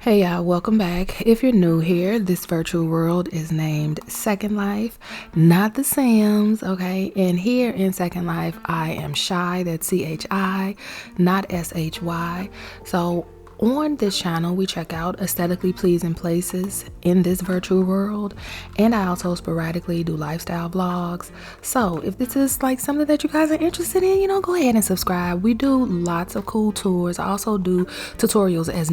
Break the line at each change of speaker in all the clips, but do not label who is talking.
Hey y'all, welcome back. If you're new here, this virtual world is named Second Life, not The Sims, okay? And here in Second Life, I am Shy, that's CHI, not SHY. So on this channel, we check out aesthetically pleasing places in this virtual world, and I also sporadically do lifestyle vlogs. So if this is like something that you guys are interested in, go ahead and subscribe. We do lots of cool tours. I also do tutorials as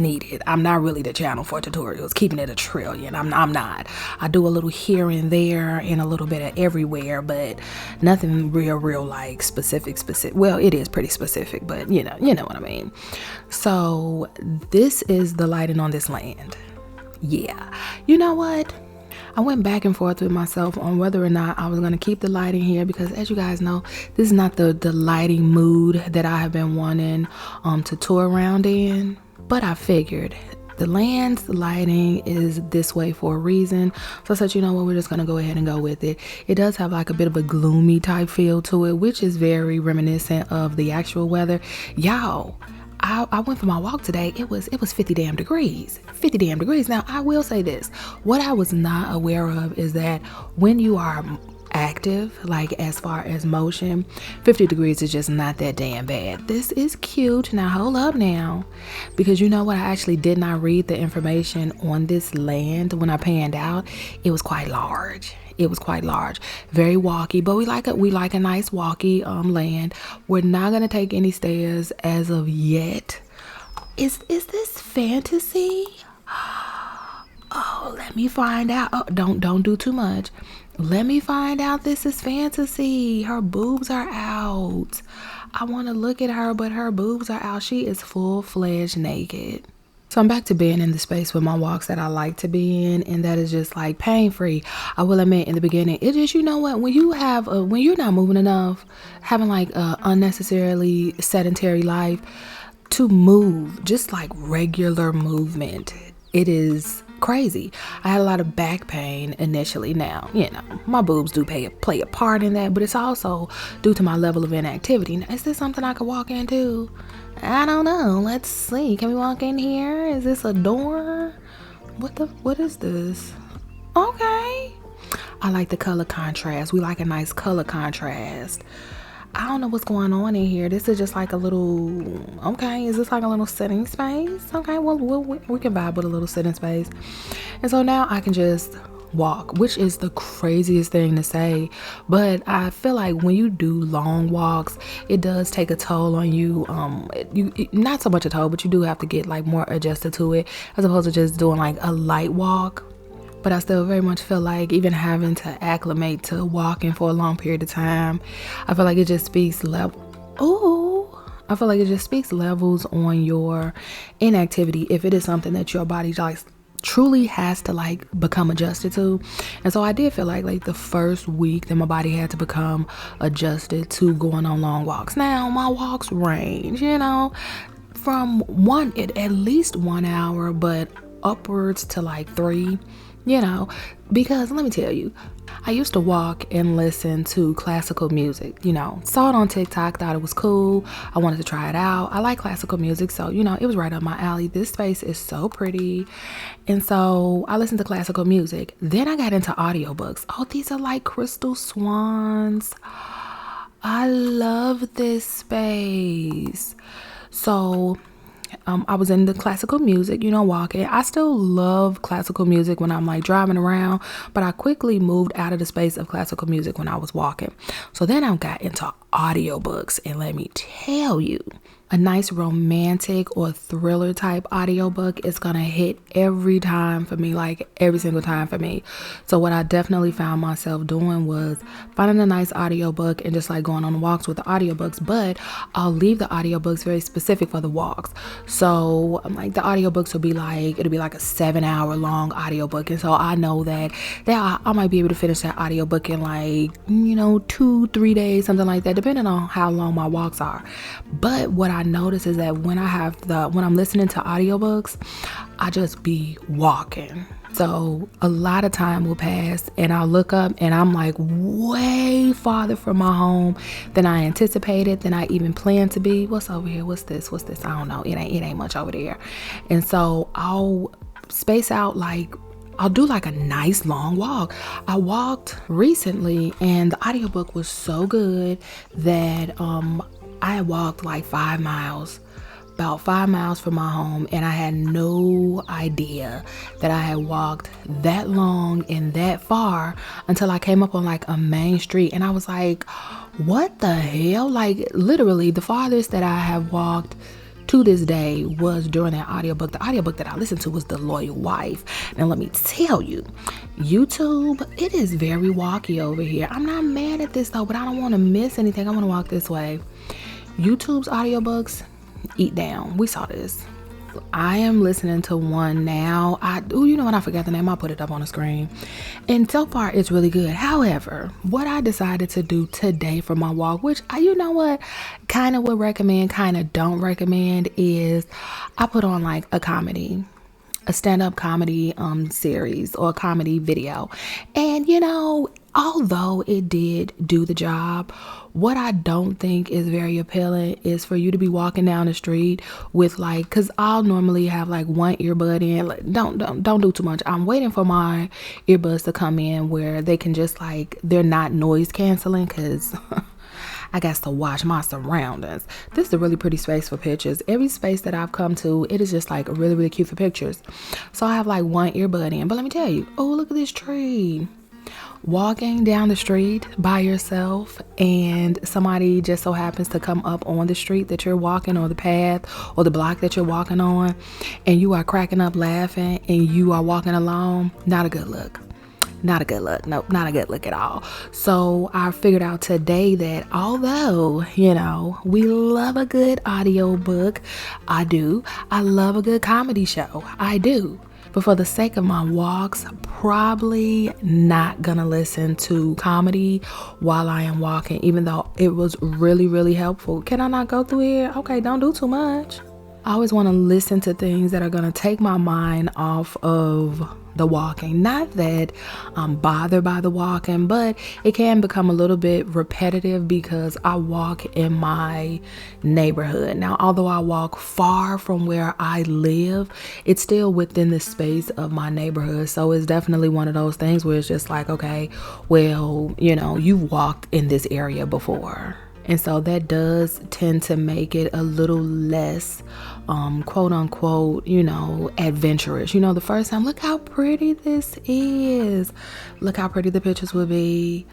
needed. I'm not really the channel for tutorials, keeping it a trillion. I'm not. I do a little here and there and a little bit of everywhere, but nothing real like specific. Well, it is pretty specific, but you know what I mean. So this is the lighting on this land. Yeah, you know what? I went back and forth with myself on whether or not I was going to keep the lighting here, because as you guys know, this is not the lighting mood that I have been wanting to tour around in. But I figured the land's lighting is this way for a reason. So I said, you know what, we're just going to go ahead and go with it. It does have like a bit of a gloomy type feel to it, which is very reminiscent of the actual weather. Y'all, I went for my walk today. It was 50 damn degrees. 50 damn degrees. Now, I will say this. What I was not aware of is that when you are active, like as far as motion, 50 degrees is just not that damn bad. This is cute. Now, hold up now. Because you know what? I actually did not read the information on this land when I panned out. It was quite large. Very walky, but we like a nice walky land. We're not gonna take any stairs as of yet. Is this fantasy? Oh, let me find out. Oh, don't do too much. Let me find out this is fantasy. Her boobs are out. I want to look at her, but her boobs are out. She is full-fledged naked. So I'm back to being in the space with my walks that I like to be in, and that is just like pain-free. I will admit in the beginning, it just, you know what, when you're not moving enough, having like a unnecessarily sedentary life, to move, just like regular movement, it is crazy. I had a lot of back pain initially. Now, my boobs do play a part in that, but it's also due to my level of inactivity. Now, is this something I could walk into? I don't know. Let's see. Can we walk in here? Is this a door? What is this? Okay. I like the color contrast. We like a nice color contrast. I don't know what's going on in here. This is just like a little, okay, is this like a little sitting space? Okay, well, we can vibe with a little sitting space. And so now I can just walk, which is the craziest thing to say, but I feel like when you do long walks, it does take a toll on you. Not so much a toll, but you do have to get like more adjusted to it, as opposed to just doing like a light walk. But I still very much feel like even having to acclimate to walking for a long period of time, I feel like it just speaks levels on your inactivity, if it is something that your body like truly has to like become adjusted to. And so I did feel like the first week that my body had to become adjusted to going on long walks. Now my walks range, from at least 1 hour, but upwards to like 3. Because let me tell you, I used to walk and listen to classical music, saw it on TikTok, thought it was cool. I wanted to try it out. I like classical music, so, it was right up my alley. This space is so pretty. And so I listened to classical music. Then I got into audiobooks. Oh, these are like crystal swans. I love this space. So I was into classical music, walking. I still love classical music when I'm like driving around, but I quickly moved out of the space of classical music when I was walking. So then I got into audiobooks, and let me tell you, a nice romantic or thriller type audiobook is gonna hit every time for me, like every single time for me. So what I definitely found myself doing was finding a nice audiobook and just like going on walks with the audiobooks, but I'll leave the audiobooks very specific for the walks. So like the audiobooks it'll be like a 7-hour long audiobook, and so I know that I might be able to finish that audiobook in like 2-3 days, something like that, depending on how long my walks are. But what I notice is that when I'm listening to audiobooks, I just be walking. So a lot of time will pass and I'll look up and I'm like way farther from my home than I anticipated, than I even planned to be. What's over here? What's this? I don't know. It ain't much over there. And so I'll space out, like I'll do like a nice long walk. I walked recently and the audiobook was so good that I walked like 5 miles, about 5 miles from my home, and I had no idea that I had walked that long and that far until I came up on like a main street, and I was like, what the hell? Like literally the farthest that I have walked to this day was during that audiobook. The audiobook that I listened to was The Loyal Wife. Now let me tell you, YouTube, it is very walky over here. I'm not mad at this though, but I don't want to miss anything. I want to walk this way. YouTube's audiobooks, eat down. We saw this. I am listening to one now. You know what? I forgot the name. I'll put it up on the screen. And so far, it's really good. However, what I decided to do today for my walk, which you know what, kind of would recommend, kind of don't recommend, is I put on like a stand-up comedy series or a comedy video. And you know, although it did do the job, what I don't think is very appealing is for you to be walking down the street with like, because I'll normally have like one earbud in. Like, don't do too much. I'm waiting for my earbuds to come in where they can just like, they're not noise canceling, because I got to watch my surroundings. This is a really pretty space for pictures. Every space that I've come to, it is just like really, really cute for pictures. So I have like one earbud in. But let me tell you, oh, look at this tree. Walking down the street by yourself and somebody just so happens to come up on the street that you're walking, or the path or the block that you're walking on, and you are cracking up laughing and you are walking along, not a good look. Not a good look. Nope, not a good look at all. So I figured out today that although, you know, we love a good audiobook, I love a good comedy show, I do. But for the sake of my walks, probably not gonna listen to comedy while I am walking, even though it was really, really helpful. Can I not go through here? Okay, don't do too much. I always want to listen to things that are going to take my mind off of the walking. Not that I'm bothered by the walking, but it can become a little bit repetitive because I walk in my neighborhood. Now, although I walk far from where I live, it's still within the space of my neighborhood. So it's definitely one of those things where it's just like, okay, well, you know, you've walked in this area before. And so that does tend to make it a little less, quote unquote, you know, adventurous. You know, the first time, look how pretty this is. Look how pretty the pictures would be.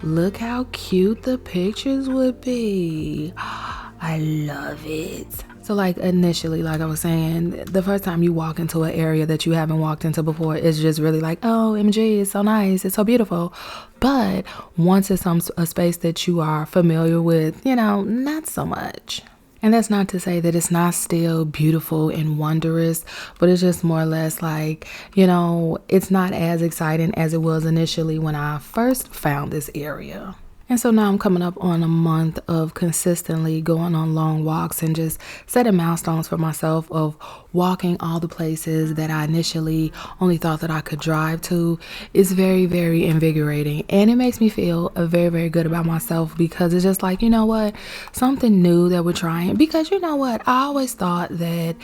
Look how cute the pictures would be. I love it. So like initially, like I was saying, the first time you walk into an area that you haven't walked into before, it's just really like, oh, MG, it's so nice, it's so beautiful. But once it's a space that you are familiar with, you know, not so much. And that's not to say that it's not still beautiful and wondrous, but it's just more or less like, you know, it's not as exciting as it was initially when I first found this area. And so now I'm coming up on a month of consistently going on long walks and just setting milestones for myself of walking all the places that I initially only thought that I could drive to. Is very, very invigorating. And it makes me feel very, very good about myself because it's just like, you know what, something new that we're trying. Because you know what, I always thought that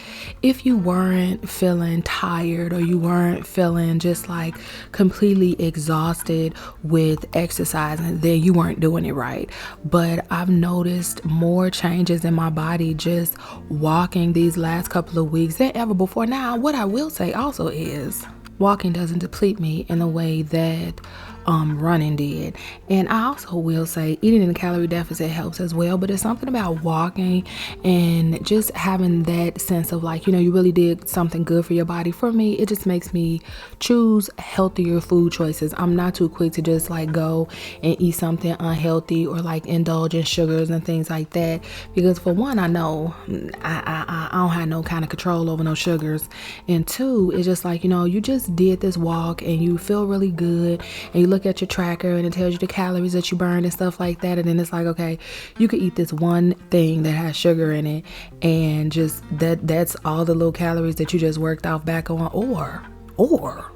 if you weren't feeling tired or you weren't feeling just like completely exhausted with exercising, then you weren't doing it right. But I've noticed more changes in my body just walking these last couple of weeks than ever before. Now, what I will say also is walking doesn't deplete me in the way that running did. And I also will say eating in a calorie deficit helps as well, but it's something about walking and just having that sense of like, you know, you really did something good for your body. For me, it just makes me choose healthier food choices. I'm not too quick to just like go and eat something unhealthy or like indulge in sugars and things like that, because for one, I know I don't have no kind of control over no sugars, and two, it's just like, you know, you just did this walk and you feel really good and you look at your tracker and it tells you the calories that you burned and stuff like that, and then it's like, okay, you could eat this one thing that has sugar in it and just that's all the low calories that you just worked off back on, or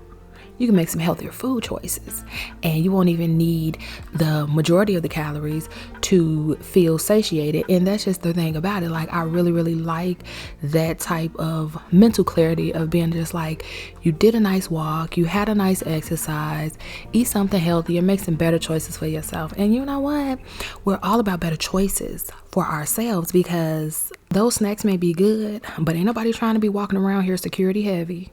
you can make some healthier food choices, and you won't even need the majority of the calories to feel satiated. And that's just the thing about it. Like, I really, really like that type of mental clarity of being just like, you did a nice walk, you had a nice exercise, eat something healthier, make some better choices for yourself. And you know what? We're all about better choices for ourselves, because those snacks may be good, but ain't nobody trying to be walking around here security heavy.